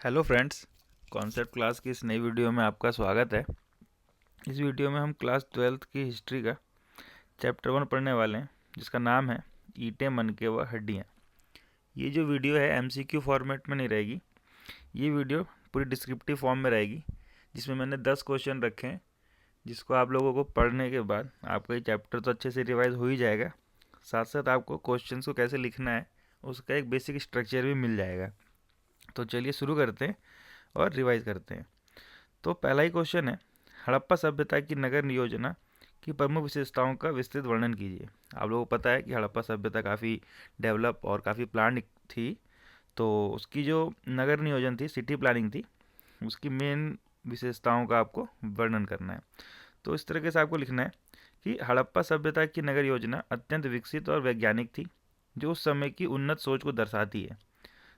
Hello friends, concept class की इस नई वीडियो में आपका स्वागत है। इस वीडियो में हम क्लास 12th की हिस्ट्री का चैप्टर 1 पढ़ने वाले हैं, जिसका नाम है ईंटें, मनके व हड्डियाँ। ये जो वीडियो है एमसीक्यू फॉर्मेट में नहीं रहेगी। ये वीडियो पूरी डिस्क्रिप्टिव फॉर्म में रहेगी, जिसमें मैंने 10 क्वेश्चन रखे हैं, जिसको आप लोगों को पढ़ने के बाद आपका ये चैप्टर तो अच्छे से रिवाइज हो ही जाएगा। साथ साथ आपको क्वेश्चन को कैसे लिखना है उसका एक बेसिक स्ट्रक्चर भी मिल जाएगा। तो चलिए शुरू करते हैं और रिवाइज करते हैं। तो पहला ही क्वेश्चन है, हड़प्पा सभ्यता की नगर नियोजना की प्रमुख विशेषताओं का विस्तृत वर्णन कीजिए। आप लोगों को पता है कि हड़प्पा सभ्यता काफ़ी डेवलप और काफ़ी प्लान थी, तो उसकी जो नगर नियोजन थी, सिटी प्लानिंग थी, उसकी मेन विशेषताओं का आपको वर्णन करना है। तो इस तरीके से आपको लिखना है कि हड़प्पा सभ्यता की नगर योजना अत्यंत विकसित और वैज्ञानिक थी, जो उस समय की उन्नत सोच को दर्शाती है।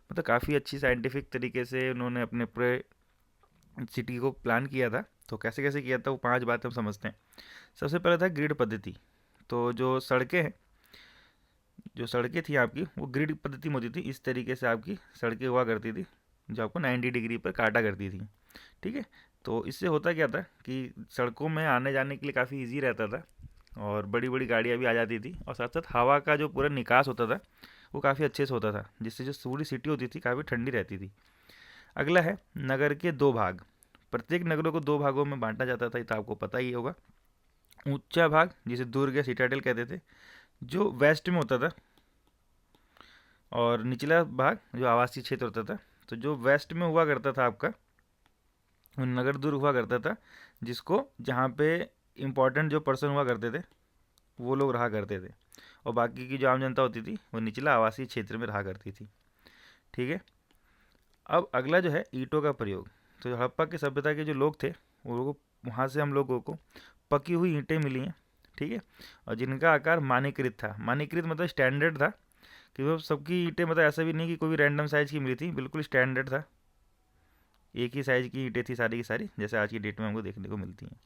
मतलब काफ़ी अच्छी साइंटिफिक तरीके से उन्होंने अपने पूरे सिटी को प्लान किया था। तो कैसे कैसे किया था वो 5 बातें हम समझते हैं। सबसे पहले था ग्रिड पद्धति। तो जो सड़कें थी आपकी, वो ग्रिड पद्धति में होती थी। इस तरीके से आपकी सड़कें हुआ करती थी, जो आपको 90 डिग्री पर काटा करती थी। ठीक है। तो इससे होता क्या था कि सड़कों में आने जाने के लिए काफ़ी ईजी रहता था, और बड़ी बड़ी गाड़ियाँ भी आ जाती थी, और साथ साथ हवा का जो पूरा निकास होता था वो काफ़ी अच्छे से होता था, जिससे जो पूरी सिटी होती थी काफ़ी ठंडी रहती थी। अगला है नगर के 2 भाग। प्रत्येक नगरों को 2 भागों में बांटा जाता था, ये तो आपको पता ही होगा। ऊंचा भाग, जिसे दुर्ग या सिटाडेल कहते थे, जो वेस्ट में होता था, और निचला भाग जो आवासीय क्षेत्र होता था। तो जो वेस्ट में हुआ करता था आपका, नगर दुर्ग हुआ करता था, जिसको जहाँ पे इम्पोर्टेंट जो पर्सन हुआ करते थे वो लोग रहा करते थे, और बाकी की जो आम जनता होती थी वो निचला आवासीय क्षेत्र में रहा करती थी। ठीक है। अब अगला जो है ईंटों का प्रयोग। तो जो हड़प्पा की सभ्यता के जो लोग थे, वो लोग वहाँ से हम लोगों को पकी हुई ईंटें मिली हैं। ठीक है। और जिनका आकार मानकीकृत था। मानकीकृत मतलब स्टैंडर्ड था, कि वो सबकी ईंटें, मतलब ऐसा भी नहीं कि कोई भी रैंडम साइज़ की मिली थी, बिल्कुल स्टैंडर्ड था। एक ही साइज़ की ईंटें थी सारी की सारी, जैसे आज की डेट में हमको देखने को मिलती हैं।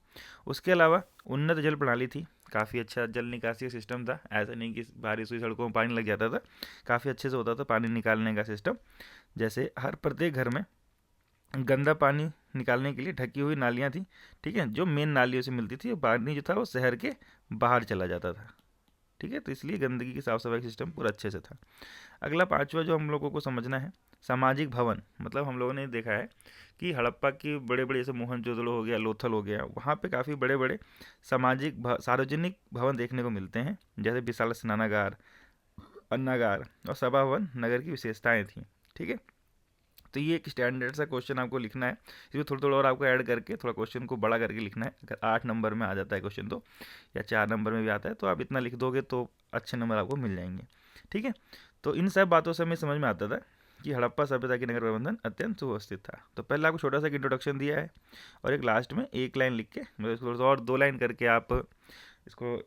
उसके अलावा उन्नत जल प्रणाली थी। काफ़ी अच्छा जल निकासी का सिस्टम था। ऐसा नहीं कि बारिश हुई सड़कों में पानी लग जाता था, काफ़ी अच्छे से होता था पानी निकालने का सिस्टम। जैसे हर प्रत्येक घर में गंदा पानी निकालने के लिए ढकी हुई नालियाँ थी। ठीक है। जो मेन नालियों से मिलती थी, पानी जो था वो शहर के बाहर चला जाता था। ठीक है। तो इसलिए गंदगी की साफ सफाई सिस्टम पूरा अच्छे से था। अगला पांचवा जो हम लोगों को समझना है, सामाजिक भवन। मतलब हम लोगों ने देखा है कि हड़प्पा की बड़े बड़े, जैसे मोहनजोदड़ो हो गया, लोथल हो गया, वहाँ पे काफ़ी बड़े बड़े सार्वजनिक भवन देखने को मिलते हैं, जैसे विशाल स्नानागार, अन्नागार और सभा भवन नगर की विशेषताएं थी। ठीक है। तो ये एक स्टैंडर्ड सा क्वेश्चन आपको लिखना है। इसमें थोड़ा थोड़ा और आपको ऐड करके थोड़ा क्वेश्चन को बड़ा करके लिखना है। अगर 8 नंबर में आ जाता है क्वेश्चन तो, या 4 नंबर में भी आता है, तो आप इतना लिख दोगे तो अच्छे नंबर आपको मिल जाएंगे। ठीक है। तो इन सब बातों से हमें समझ में आता था कि हड़प्पा सभ्यता की नगर प्रबंधन अत्यंत सुव्यवस्थित था। तो पहले आपको छोटा सा इंट्रोडक्शन दिया है, और एक लास्ट में एक लाइन लिख के, मतलब इसको थोड़ा सा और 2 लाइन करके आप इसको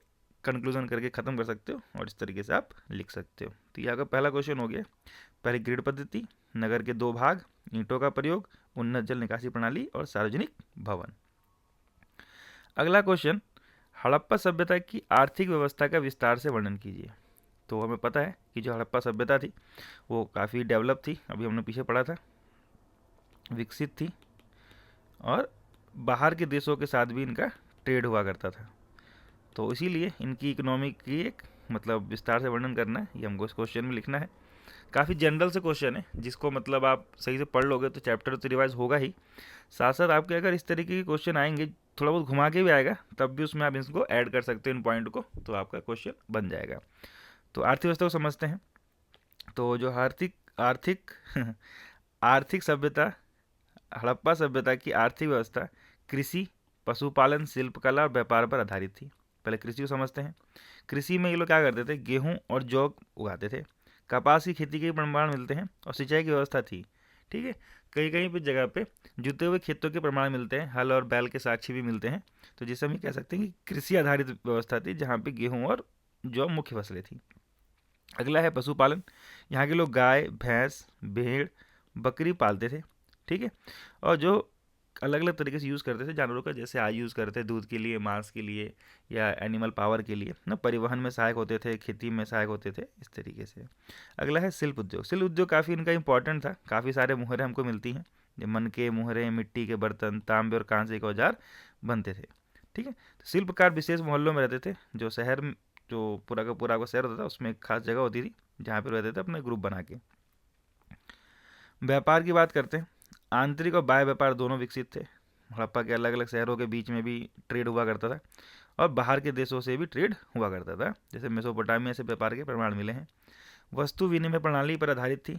कंक्लूजन करके ख़त्म कर सकते हो, और इस तरीके से आप लिख सकते हो। तो ये आपका पहला क्वेश्चन हो गया। पहली ग्रिड पद्धति, नगर के 2 भाग, ईंटों का प्रयोग, उन्नत जल निकासी प्रणाली और सार्वजनिक भवन। अगला क्वेश्चन, हड़प्पा सभ्यता की आर्थिक व्यवस्था का विस्तार से वर्णन कीजिए। तो हमें पता है कि जो हड़प्पा सभ्यता थी वो काफ़ी डेवलप थी, अभी हमने पीछे पढ़ा था, विकसित थी, और बाहर के देशों के साथ भी इनका ट्रेड हुआ करता था। तो इसीलिए इनकी इकोनॉमी की एक, मतलब विस्तार से वर्णन करना है, ये हमको इस क्वेश्चन में लिखना है। काफ़ी जनरल से क्वेश्चन है, जिसको मतलब आप सही से पढ़ लोगे तो चैप्टर तो रिवाइज होगा ही। साथ साथ आपके अगर इस तरीके के क्वेश्चन आएंगे, थोड़ा बहुत घुमा के भी आएगा, तब भी उसमें आप इसको ऐड कर सकते हो इन पॉइंट को, तो आपका क्वेश्चन बन जाएगा। तो अर्थव्यवस्था को समझते हैं। तो जो आर्थिक आर्थिक आर्थिक सभ्यता, हड़प्पा सभ्यता की आर्थिक व्यवस्था कृषि, पशुपालन, शिल्पकला और व्यापार पर आधारित थी। पहले कृषि को समझते हैं। कृषि में ये लोग क्या करते थे, गेहूं और जौ उगाते थे। कपास की खेती के प्रमाण मिलते हैं, और सिंचाई की व्यवस्था थी। ठीक है। कहीं कहीं पे जगह पे जुते हुए खेतों के प्रमाण मिलते हैं, हल और बैल के साक्ष्य भी मिलते हैं। तो जिसे हम ये कह सकते हैं कि कृषि आधारित व्यवस्था थी, जहाँ पे गेहूं और जौ मुख्य फसलें थी। अगला है पशुपालन। यहाँ के लोग गाय, भैंस, भेड़, बकरी पालते थे। ठीक है। और जो अलग अलग तरीके से यूज़ करते थे जानवरों का, जैसे आज यूज़ करते थे दूध के लिए, मांस के लिए, या एनिमल पावर के लिए ना, परिवहन में सहायक होते थे, खेती में सहायक होते थे, इस तरीके से। अगला है शिल्प उद्योग। शिल्प उद्योग काफ़ी इनका इंपॉर्टेंट था, काफ़ी सारे मुहरें हमको मिलती हैं, जो मनके, मुहरे, मिट्टी के बर्तन, तांबे और कांसे के औजार बनते थे। ठीक है, तो शिल्पकार विशेष मोहल्लों में रहते थे। जो शहर जो पूरा का पूरा आपका शहर होता था उसमें एक खास जगह होती थी जहाँ पे रहते थे अपने ग्रुप बना के। व्यापार की बात करते हैं। आंतरिक और बाह्य व्यापार दोनों विकसित थे। हड़प्पा के अलग अलग शहरों के बीच में भी ट्रेड हुआ करता था और बाहर के देशों से भी ट्रेड हुआ करता था। जैसे मेसोपोटामिया से व्यापार के प्रमाण मिले हैं। वस्तु विनिमय प्रणाली पर आधारित थी।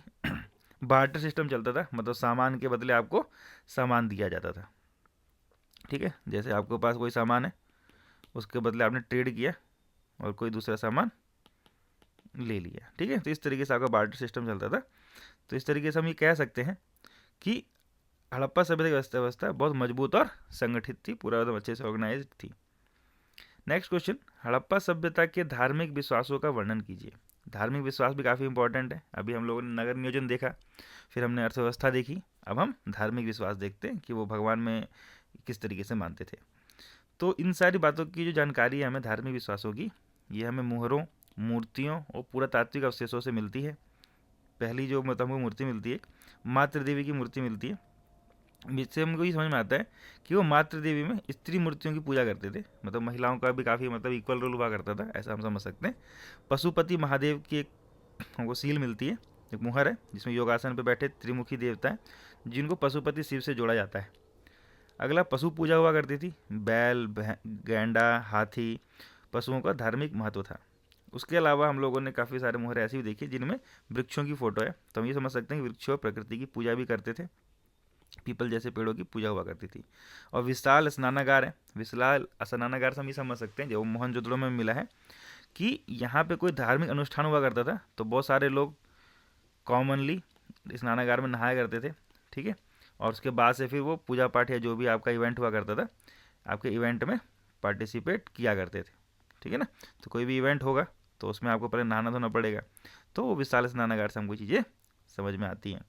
बार्टर सिस्टम चलता था, मतलब सामान के बदले आपको सामान दिया जाता था। ठीक है, जैसे आपके पास कोई सामान है, उसके बदले आपने ट्रेड किया और कोई दूसरा सामान ले लिया। ठीक है, तो इस तरीके से आपका बार्टर सिस्टम चलता था। तो इस तरीके से हम ये कह सकते हैं कि हड़प्पा सभ्यता की व्यवस्था बहुत मजबूत और संगठित थी, पूरा एकदम अच्छे से ऑर्गेनाइज थी। नेक्स्ट क्वेश्चन, हड़प्पा सभ्यता के धार्मिक विश्वासों का वर्णन कीजिए। धार्मिक विश्वास भी काफ़ी इंपॉर्टेंट है। अभी हम लोगों ने नगर नियोजन देखा, फिर हमने अर्थव्यवस्था देखी, अब हम धार्मिक विश्वास देखते हैं कि वो भगवान में किस तरीके से मानते थे। तो इन सारी बातों की जो जानकारी है हमें धार्मिक विश्वासों की, ये हमें मुहरों, मूर्तियों और पुरातात्विक अवशेषों से मिलती है। पहली जो मतलब हमको मूर्ति मिलती है, मातृ देवी की मूर्ति मिलती है, जिससे हमको ये समझ में आता है कि वो मातृ देवी में स्त्री मूर्तियों की पूजा करते थे। मतलब महिलाओं का भी काफ़ी मतलब इक्वल रोल हुआ करता था, ऐसा हम समझ सकते हैं। पशुपति महादेव की एक हमको सील मिलती है, एक मुहर है जिसमें योगासन पर बैठे त्रिमुखी देवता है जिनको पशुपति शिव से जोड़ा जाता है। अगला, पशु पूजा हुआ करती थी। बैल, गैंडा, हाथी पशुओं का धार्मिक महत्व था। उसके अलावा हम लोगों ने काफ़ी सारे मुहरे ऐसी भी देखी जिनमें वृक्षों की फोटो है। तो हम ये समझ सकते हैं कि वृक्ष और प्रकृति की पूजा भी करते थे। पीपल जैसे पेड़ों की पूजा हुआ करती थी। और विशाल स्नानागार है। विशाल स्नानागार से हम ये समझ सकते हैं, जो मोहनजोदड़ो में मिला है, कि यहाँ पे कोई धार्मिक अनुष्ठान हुआ करता था तो बहुत सारे लोग कॉमनली स्नानागार में नहाया करते थे। ठीक है, और उसके बाद से फिर वो पूजा पाठ या जो भी आपका इवेंट हुआ करता था, आपके इवेंट में पार्टिसिपेट किया करते थे। ठीक है ना, तो कोई भी इवेंट होगा तो उसमें आपको पहले नहाना धोना पड़ेगा, तो वो विशाल स्नानागार से हमको चीज़ें समझ में आती हैं।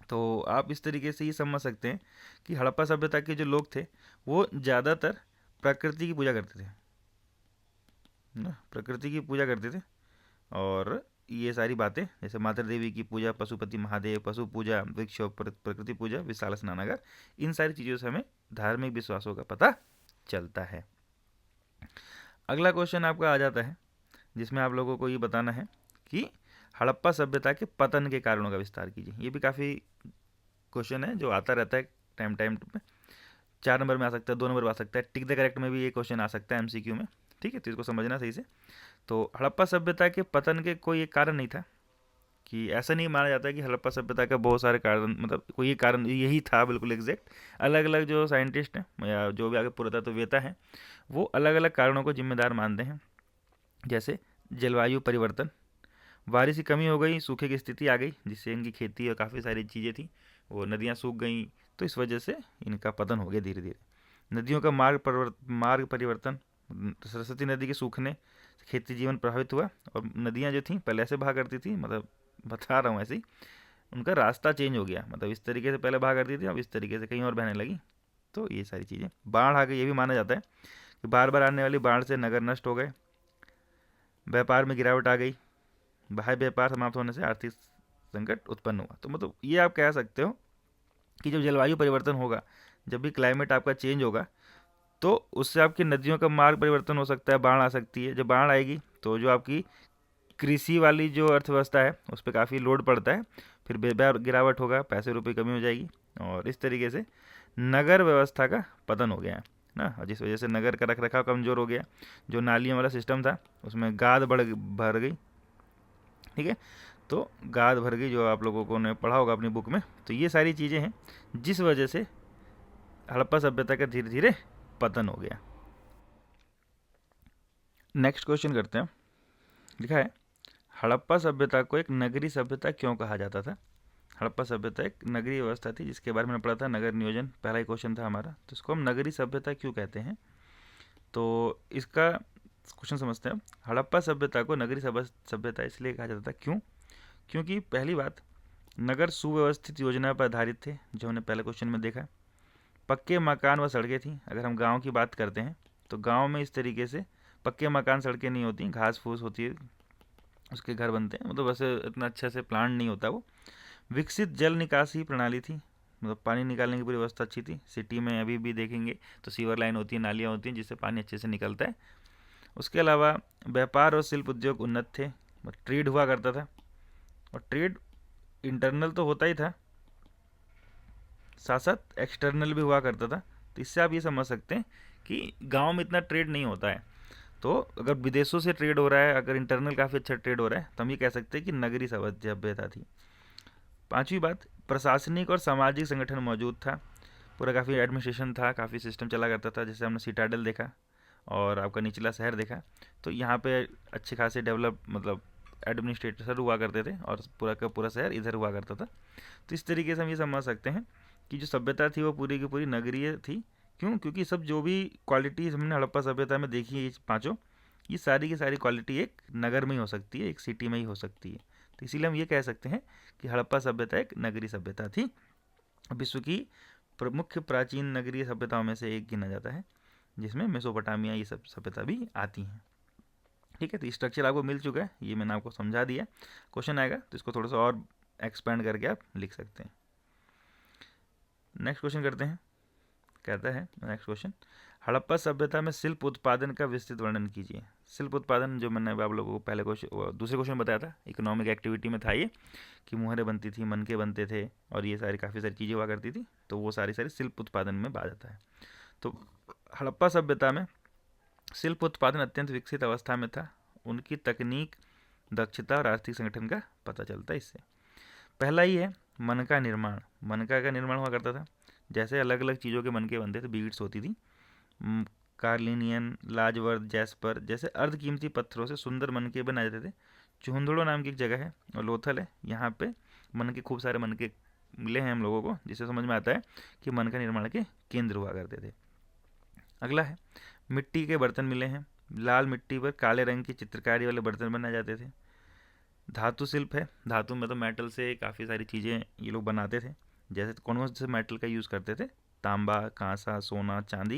तो आप इस तरीके से ये समझ सकते हैं कि हड़प्पा सभ्यता के जो लोग थे वो ज़्यादातर प्रकृति की पूजा करते थे ना, प्रकृति की पूजा करते थे। और ये सारी बातें जैसे माता देवी की पूजा, पशुपति महादेव, पशु पूजा, वृक्ष, प्रकृति पूजा, विशाल स्नानागार, इन सारी चीज़ों से हमें धार्मिक विश्वासों का पता चलता है। अगला क्वेश्चन आपका आ जाता है जिसमें आप लोगों को ये बताना है कि हड़प्पा सभ्यता के पतन के कारणों का विस्तार कीजिए। ये भी काफ़ी क्वेश्चन है जो आता रहता है टाइम पे। 4 नंबर में आ सकता है, 2 नंबर में आ सकता है, टिक द करेक्ट में भी ये क्वेश्चन आ सकता है एमसीक्यू में। ठीक है, तो इसको समझना सही से। तो हड़प्पा सभ्यता के पतन के कोई एक कारण नहीं था, कि ऐसा नहीं माना जाता है कि हड़प्पा सभ्यता का बहुत सारे कारण, मतलब कोई एक कारण यही था बिल्कुल एग्जैक्ट। अलग अलग जो साइंटिस्ट हैं या जो भी आगे पुरातत्ववेता हैं वो अलग अलग कारणों को जिम्मेदार मानते हैं। जैसे जलवायु परिवर्तन, बारिश की कमी हो गई, सूखे की स्थिति आ गई जिससे इनकी खेती और काफ़ी सारी चीज़ें थी वो नदियाँ सूख गई, तो इस वजह से इनका पतन हो गया धीरे धीरे। नदियों का मार्ग परिवर्तन, सरस्वती नदी के सूखने से खेती जीवन प्रभावित हुआ। और नदियाँ जो थी पहले ऐसे बहा करती थी, मतलब बता रहा हूँ ऐसे ही, उनका रास्ता चेंज हो गया, मतलब इस तरीके से पहले बहा करती थी अब इस तरीके से कहीं और बहने लगी। तो ये सारी चीज़ें, बाढ़ आ गई, ये भी माना जाता है कि बार बार आने वाली बाढ़ से नगर नष्ट हो गए। व्यापार में गिरावट आ गई, बाह्य व्यापार समाप्त होने से आर्थिक संकट उत्पन्न हुआ। तो मतलब ये आप कह सकते हो कि जब जलवायु परिवर्तन होगा, जब भी क्लाइमेट आपका चेंज होगा, तो उससे आपकी नदियों का मार्ग परिवर्तन हो सकता है, बाढ़ आ सकती है। जब बाढ़ आएगी तो जो आपकी कृषि वाली जो अर्थव्यवस्था है उस पर काफ़ी लोड पड़ता है, फिर बेकार गिरावट होगा, पैसे रुपये कमी हो जाएगी, और इस तरीके से नगर व्यवस्था का पतन हो गया है ना। और जिस वजह से नगर का रखरखाव कमज़ोर हो गया, जो नालियों वाला सिस्टम था उसमें गाद भर गई। ठीक है, तो गाद भर गई, जो आप लोगों को ने पढ़ा होगा अपनी बुक में। तो ये सारी चीज़ें हैं जिस वजह से हड़प्पा सभ्यता का धीरे धीरे पतन हो गया। नेक्स्ट क्वेश्चन करते हैं। लिखा है, हड़प्पा सभ्यता को एक नगरीय सभ्यता क्यों कहा जाता था। हड़प्पा सभ्यता एक नगरीय व्यवस्था थी जिसके बारे में मैंने पढ़ा था, नगर नियोजन पहला ही क्वेश्चन था हमारा। तो इसको हम नगरीय सभ्यता क्यों कहते हैं, तो इसका क्वेश्चन समझते हैं। हड़प्पा सभ्यता को नगरीय सभ्यता इसलिए कहा जाता था क्यों, क्योंकि पहली बात, नगर सुव्यवस्थित योजना पर आधारित थे, जो हमने पहले क्वेश्चन में देखा। पक्के मकान व सड़कें थी। अगर हम गांव की बात करते हैं तो गांव में इस तरीके से पक्के मकान सड़कें नहीं होती, घास फूस होती है, उसके घर बनते हैं, मतलब वैसे इतना अच्छे से प्लान नहीं होता वो। विकसित जल निकासी प्रणाली थी, मतलब पानी निकालने की पूरी व्यवस्था अच्छी थी। सिटी में अभी भी देखेंगे तो सीवर लाइन होती है, नालियाँ होती हैं जिससे पानी अच्छे से निकलता है। उसके अलावा व्यापार और शिल्प उद्योग उन्नत थे, ट्रेड हुआ करता था, और ट्रेड इंटरनल तो होता ही था, साथ साथ एक्सटर्नल भी हुआ करता था। तो इससे आप ये समझ सकते हैं कि गांव में इतना ट्रेड नहीं होता है, तो अगर विदेशों से ट्रेड हो रहा है, अगर इंटरनल काफ़ी अच्छा ट्रेड हो रहा है, तो हम ये कह सकते हैं कि नगरी सभ्यता थी। पांचवी बात, प्रशासनिक और सामाजिक संगठन मौजूद था, पूरा काफ़ी एडमिनिस्ट्रेशन था, काफ़ी सिस्टम चला करता था। जैसे हमने सिटाडल देखा और आपका निचला शहर देखा, तो यहाँ पे अच्छे खासे डेवलप मतलब एडमिनिस्ट्रेटर हुआ करते थे और पूरा का पूरा शहर इधर हुआ करता था। तो इस तरीके से हम ये समझ सकते हैं कि जो सभ्यता थी वो पूरी की पूरी नगरीय थी। क्यों? क्योंकि सब जो भी क्वालिटीज़ हमने हड़प्पा सभ्यता में देखी है, ये पाँचों, ये सारी की सारी क्वालिटी एक नगर में ही हो सकती है, एक सिटी में ही हो सकती है। तो इसीलिए हम ये कह सकते हैं कि हड़प्पा सभ्यता एक नगरीय सभ्यता थी। विश्व की प्रमुख प्राचीन नगरीय सभ्यताओं में से एक गिना जाता है, जिसमें मेसोपोटामिया ये सब सभ्यता भी आती हैं। ठीक है, तो स्ट्रक्चर आपको मिल चुका है, ये मैंने आपको समझा दिया। क्वेश्चन आएगा तो इसको थोड़ा सा और एक्सपेंड करके आप लिख सकते हैं। नेक्स्ट क्वेश्चन करते हैं। कहता है नेक्स्ट क्वेश्चन, हड़प्पा सभ्यता में शिल्प उत्पादन का विस्तृत वर्णन कीजिए। शिल्प उत्पादन जो मैंने आप लोगों को पहले क्वेश्चन दूसरे क्वेश्चन में बताया था, इकोनॉमिक एक्टिविटी में था ये, कि मुहरें बनती थी, मनके बनते थे, और ये सारी काफ़ी सारी चीज़ें हुआ करती थी, तो वो सारी सारी शिल्प उत्पादन में आ जाता है। तो हड़प्पा सभ्यता में शिल्प उत्पादन अत्यंत विकसित अवस्था में था। उनकी तकनीक, दक्षता और आर्थिक संगठन का पता चलता है इससे। पहला ही है मनका निर्माण। मनका का निर्माण हुआ करता था, जैसे अलग अलग चीज़ों के मनके बनते थे, बीड्स होती थी, कार्लिनियन, लाजवर्द, जैस्पर जैसे अर्धकीमती पत्थरों से सुंदर मनके बनाए जाते थे। चुहंदड़ो नाम की एक जगह है और लोथल है, यहाँ पे मनके, खूब सारे मनके मिले हैं हम लोगों को, जिससे समझ में आता है कि मनका निर्माण के केंद्र हुआ करते थे। अगला है मिट्टी के बर्तन मिले हैं। लाल मिट्टी पर काले रंग की चित्रकारी वाले बर्तन बनाए जाते थे। धातु शिल्प है, धातु में तो मेटल से काफ़ी सारी चीज़ें ये लोग बनाते थे। जैसे कौन से मेटल का यूज़ करते थे? तांबा, कांसा, सोना, चांदी,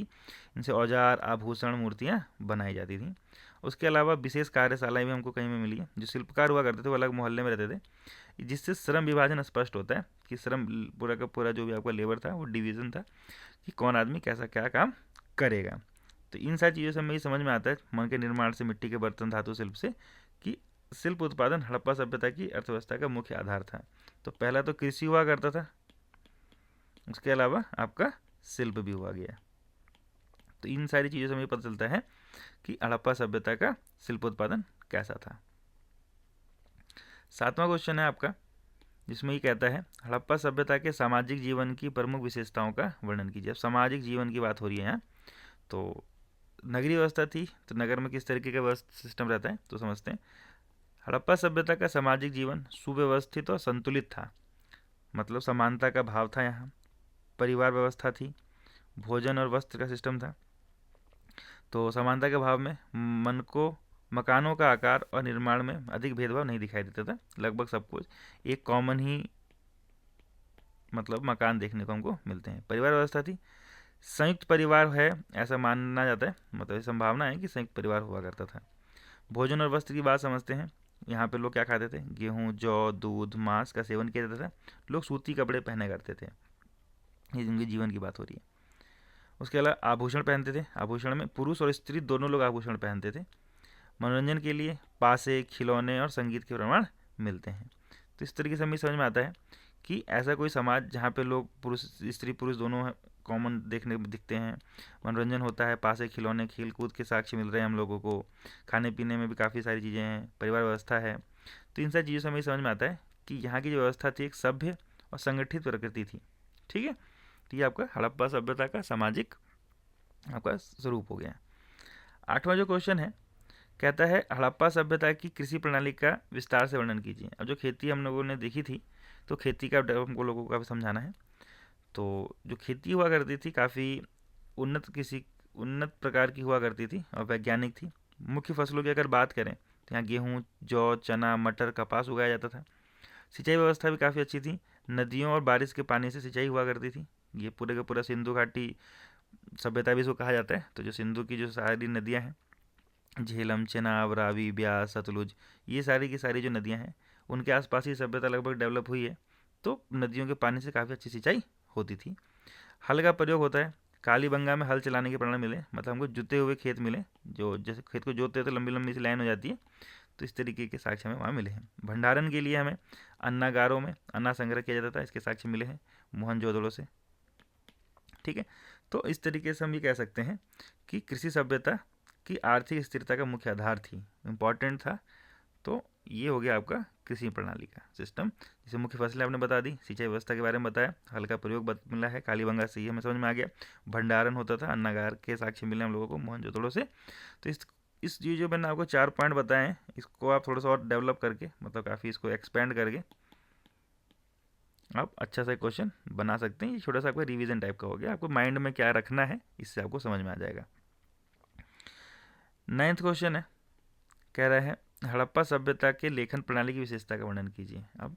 इनसे औजार, आभूषण, मूर्तियाँ बनाई जाती थी। उसके अलावा विशेष कार्यशालाएं भी हमको कहीं में मिली है। जो शिल्पकार हुआ करते थे वो अलग मोहल्ले में रहते थे, जिससे श्रम विभाजन स्पष्ट होता है कि श्रम पूरा का पूरा जो भी आपका लेबर था वो डिवीज़न था कि कौन आदमी कैसा क्या काम करेगा। तो इन सारी चीज़ों से हमें ये समझ में आता है, मन के निर्माण से, मिट्टी के बर्तन, धातु शिल्प से, कि शिल्प उत्पादन हड़प्पा सभ्यता की अर्थव्यवस्था का मुख्य आधार था। तो पहला तो कृषि हुआ करता था, उसके अलावा आपका शिल्प भी हुआ गया। तो इन सारी चीज़ों से हमें पता चलता है कि हड़प्पा सभ्यता का शिल्प उत्पादन कैसा था। सातवां क्वेश्चन है आपका, जिसमें ये कहता है हड़प्पा सभ्यता के सामाजिक जीवन की प्रमुख विशेषताओं का वर्णन कीजिए। अब सामाजिक जीवन की बात हो रही है यहाँ, तो नगरीय व्यवस्था थी, तो नगर में किस तरीके का सिस्टम रहता है तो समझते हैं। हड़प्पा सभ्यता का सामाजिक जीवन सुव्यवस्थित और संतुलित था, मतलब समानता का भाव था यहाँ। परिवार व्यवस्था थी, भोजन और वस्त्र का सिस्टम था। तो समानता के भाव में मन को मकानों का आकार और निर्माण में अधिक भेदभाव नहीं दिखाई देता था। लगभग सब कुछ एक कॉमन ही मतलब मकान देखने को हमको मिलते हैं। परिवार व्यवस्था थी, संयुक्त परिवार है ऐसा माना जाता है, मतलब संभावना है कि संयुक्त परिवार हुआ करता था। भोजन और वस्त्र की बात समझते हैं। यहाँ पे लोग क्या खाते थे? गेहूँ, जौ, दूध, मांस का सेवन किया जाता था। लोग सूती कपड़े पहने करते थे। ये उनके जीवन की बात हो रही है। उसके अलावा आभूषण पहनते थे। आभूषण में पुरुष और स्त्री दोनों लोग आभूषण पहनते थे। मनोरंजन के लिए पासे, खिलौने और संगीत के प्रमाण मिलते हैं। तो इस तरीके से हमें समझ में आता है कि ऐसा कोई समाज जहाँ पे लोग पुरुष, स्त्री पुरुष दोनों कॉमन देखने दिखते हैं, मनोरंजन होता है, पास एक खिलौने, खेल कूद के साक्ष्य मिल रहे हैं हम लोगों को, खाने पीने में भी काफ़ी सारी चीज़ें हैं, परिवार व्यवस्था है। तो इन सारी चीज़ों से हमें समझ में आता है कि यहाँ की जो व्यवस्था थी एक सभ्य और संगठित प्रकृति थी। ठीक है, तो ये आपका हड़प्पा सभ्यता का सामाजिक आपका स्वरूप हो गया। आठवां जो क्वेश्चन है, कहता है हड़प्पा सभ्यता की कृषि प्रणाली का विस्तार से वर्णन कीजिए। अब जो खेती हम लोगों ने देखी थी, तो खेती का हमको लोगों को काफ़ी समझाना है। तो जो खेती हुआ करती थी काफ़ी उन्नत प्रकार की हुआ करती थी और वैज्ञानिक थी। मुख्य फसलों की अगर बात करें तो यहाँ गेहूँ, जौ, चना, मटर, कपास उगाया जाता था। सिंचाई व्यवस्था भी काफ़ी अच्छी थी। नदियों और बारिश के पानी से सिंचाई हुआ करती थी। ये पूरे का पूरा सिंधु घाटी सभ्यता भी इसको कहा जाता है। तो जो सिंधु की जो सारी नदियाँ हैं, झेलम, चेनाब, रावी, ब्यास, सतलुज, ये सारी की सारी जो नदियाँ हैं, उनके आसपास ही सभ्यता लगभग डेवलप हुई है। तो नदियों के पानी से काफ़ी अच्छी सिंचाई होती थी। हल का प्रयोग होता है, कालीबंगा में हल चलाने की प्रणाली मिले, मतलब हमको जुते हुए खेत मिले, जो जैसे खेत को जोतते हैं तो लंबी लंबी सी लाइन हो जाती है, तो इस तरीके के साक्ष्य हमें वहाँ मिले हैं। भंडारण के लिए हमें अन्नागारों में अन्न संग्रह किया जाता था, इसके साक्ष्य मिले हैं मोहनजोदड़ो से। ठीक है, तो इस तरीके से हम ये कह सकते हैं कि कृषि सभ्यता की आर्थिक स्थिरता का मुख्य आधार थी, इम्पॉर्टेंट था। तो ये हो गया आपका कृषि प्रणाली का सिस्टम। जैसे मुख्य फसलें आपने बता दी, सिंचाई व्यवस्था के बारे में बताया, हल का प्रयोग मिला है कालीबंगा से, ये हमें समझ में आ गया। भंडारण होता था, अन्नागार के साक्ष्य मिले हम लोगों को मोहनजोदड़ो से। तो इस ये जो मैंने आपको 4 पॉइंट बताए हैं, इसको आप थोड़ा सा और डेवलप करके, मतलब काफ़ी इसको एक्सपेंड करके आप अच्छा सा क्वेश्चन बना सकते हैं। ये छोटा सा आपका रिवीजन टाइप का हो गया, आपको माइंड में क्या रखना है इससे आपको समझ में आ जाएगा। 9th क्वेश्चन है, कह रहा है हड़प्पा सभ्यता के लेखन प्रणाली की विशेषता का वर्णन कीजिए। अब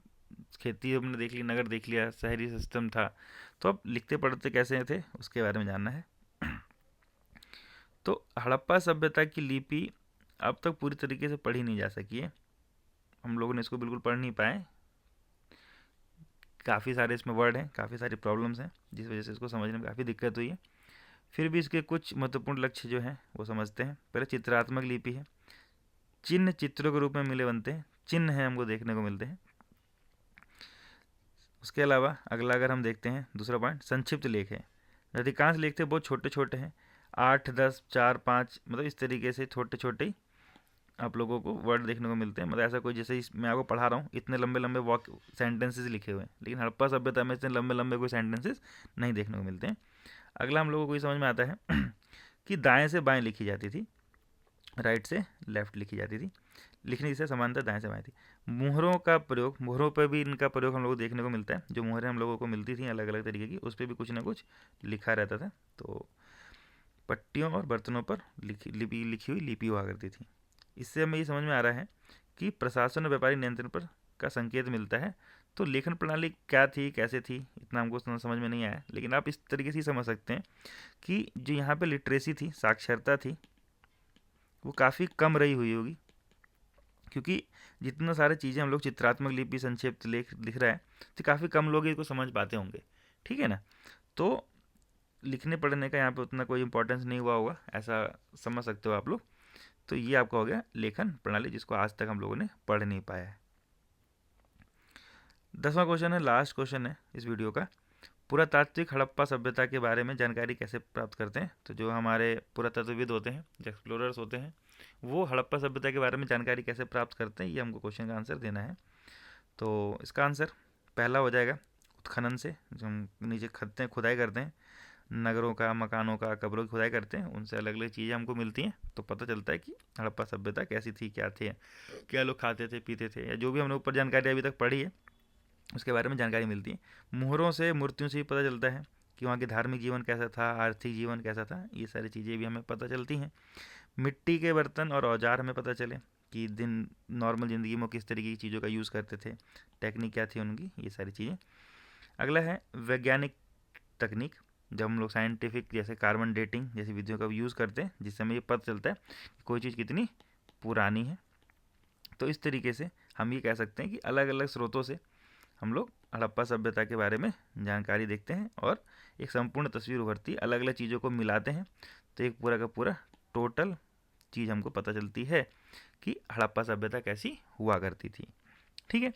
खेती हमने देख ली, नगर देख लिया, शहरी सिस्टम था, तो अब लिखते पढ़ते कैसे थे उसके बारे में जानना है। तो हड़प्पा सभ्यता की लिपि अब तक पूरी तरीके से पढ़ी नहीं जा सकी है, हम लोगों ने इसको बिल्कुल पढ़ नहीं पाए, काफ़ी सारे इसमें वर्ड हैं, काफ़ी सारी प्रॉब्लम्स हैं, जिस वजह से इसको समझने में काफ़ी दिक्कत हुई है। फिर भी इसके कुछ महत्वपूर्ण लक्ष्य जो हैं वो समझते हैं। पहले चित्रात्मक लिपि है, चिन्ह चित्रों के रूप में मिले बनते हैं, चिन्ह हैं हमको देखने को मिलते हैं। उसके अलावा अगला अगर हम देखते हैं दूसरा पॉइंट, संक्षिप्त लेख है। अधिकांश लेख थे बहुत छोटे छोटे हैं, 8, 10, 4, 5, मतलब इस तरीके से छोटे छोटे ही आप लोगों को वर्ड देखने को मिलते हैं। मतलब ऐसा कोई, जैसे मैं आपको पढ़ा रहा हूँ, इतने लंबे लंबे वॉक सेंटेंसेस लिखे हुए हैं, लेकिन हड़प्पा सभ्यता में इतने लंबे लंबे कोई सेंटेंसेस नहीं देखने को मिलते हैं। अगला हम लोगों को ये समझ में आता है कि दाएं से बाएं लिखी जाती थी, राइट से लेफ्ट लिखी जाती थी, लिखने की समानता दाएं से बाएं थी। मुहरों का प्रयोग, मुहरों पर भी इनका प्रयोग हम लोग को देखने को मिलता है, जो मुहरें हम लोगों को मिलती थी अलग अलग तरीके की, उस पर भी कुछ ना कुछ लिखा रहता था। तो पट्टियों और बर्तनों पर लिखी हुई लिपि हुआ करती थी। इससे हमें ये समझ में आ रहा है कि प्रशासन और व्यापारी नियंत्रण पर का संकेत मिलता है। तो लेखन प्रणाली क्या थी, कैसे थी, इतना हमको समझ में नहीं आया, लेकिन आप इस तरीके से ही समझ सकते हैं कि जो यहाँ पे लिटरेसी थी, साक्षरता थी, वो काफ़ी कम रही हुई होगी, क्योंकि जितना सारे चीज़ें हम लोग चित्रात्मक लिपि संक्षिप्त लेख लिख रहे हैं, तो काफ़ी कम लोग इसको समझ पाते होंगे। ठीक है ना, तो लिखने पढ़ने का यहाँ पे उतना कोई इंपॉर्टेंस नहीं हुआ होगा, ऐसा समझ सकते हो आप लोग। तो ये आपका हो गया लेखन प्रणाली, जिसको आज तक हम लोगों ने पढ़ नहीं पाया है। 10वां क्वेश्चन है, लास्ट क्वेश्चन है इस वीडियो का, पुरातात्विक हड़प्पा सभ्यता के बारे में जानकारी कैसे प्राप्त करते हैं। तो जो हमारे पुरातत्वविद होते हैं, जो एक्सप्लोरर्स होते हैं, वो हड़प्पा सभ्यता के बारे में जानकारी कैसे प्राप्त करते हैं, ये हमको क्वेश्चन का आंसर देना है। तो इसका आंसर पहला हो जाएगा उत्खनन से, जो हम नीचे खदते हैं, खुदाई करते हैं, नगरों का, मकानों का, कब्रों की खुदाई करते हैं, उनसे अलग अलग चीज़ें हमको मिलती हैं, तो पता चलता है कि हड़प्पा सभ्यता कैसी थी, क्या थे, क्या लोग खाते थे, पीते थे, या जो भी हमने ऊपर जानकारी अभी तक पढ़ी है उसके बारे में जानकारी मिलती है। मुहरों से, मूर्तियों से भी पता चलता है कि वहाँ के धार्मिक जीवन कैसा था, आर्थिक जीवन कैसा था, ये सारी चीज़ें भी हमें पता चलती हैं। मिट्टी के बर्तन और औजार हमें पता चले कि दिन नॉर्मल ज़िंदगी में किस तरीके की चीज़ों का यूज़ करते थे, टेक्निक क्या थी उनकी, ये सारी चीज़ें। अगला है वैज्ञानिक तकनीक, जब हम लोग साइंटिफिक जैसे कार्बन डेटिंग जैसी विधियों का यूज़ करते हैं, जिससे हमें ये पता चलता है कि कोई चीज़ कितनी पुरानी है। तो इस तरीके से हम ये कह सकते हैं कि अलग अलग स्रोतों से हम लोग हड़प्पा सभ्यता के बारे में जानकारी देखते हैं और एक संपूर्ण तस्वीर उभरती है, अलग अलग चीज़ों को मिलाते हैं, तो एक पूरा का पूरा टोटल चीज़ हमको पता चलती है कि हड़प्पा सभ्यता कैसी हुआ करती थी। ठीक है,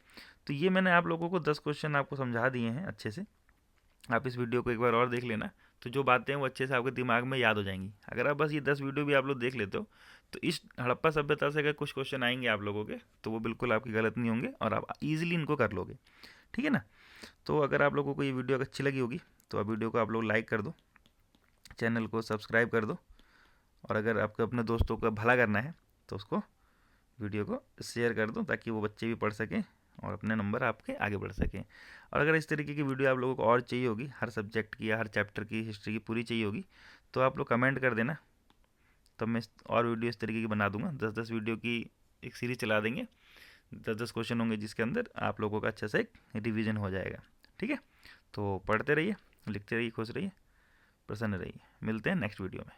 तो ये मैंने आप लोगों को 10 क्वेश्चन आपको समझा दिए हैं अच्छे से। आप इस वीडियो को एक बार और देख लेना, तो जो बातें हैं वो अच्छे से आपके दिमाग में याद हो जाएंगी। अगर आप बस ये 10 वीडियो भी आप लोग देख लेते हो, तो इस हड़प्पा सभ्यता से अगर कुछ क्वेश्चन आएंगे आप लोगों के, तो वो बिल्कुल आपकी गलत नहीं होंगे और आप ईजिली इनको कर लोगे। ठीक है ना, तो अगर आप लोगों को ये वीडियो अच्छी लगी होगी तो आप वीडियो को आप लोग लाइक कर दो, चैनल को सब्सक्राइब कर दो, और अगर आपको अपने दोस्तों का भला करना है तो उसको वीडियो को शेयर कर दो, ताकि वो बच्चे भी पढ़ सकें और अपने नंबर आपके आगे बढ़ सकें। और अगर इस तरीके की वीडियो आप लोगों को और चाहिए होगी, हर सब्जेक्ट की या हर चैप्टर की हिस्ट्री की पूरी चाहिए होगी, तो आप लोग कमेंट कर देना, तब मैं और वीडियो इस तरीके की बना दूंगा। 10-10 वीडियो की एक सीरीज चला देंगे, 10-10 क्वेश्चन होंगे, जिसके अंदर आप लोगों का अच्छा सा एक रिविज़न हो जाएगा। ठीक है, तो पढ़ते रहिए, लिखते रहिए, खुश रहिए, प्रसन्न रहिए। मिलते हैं नेक्स्ट वीडियो में।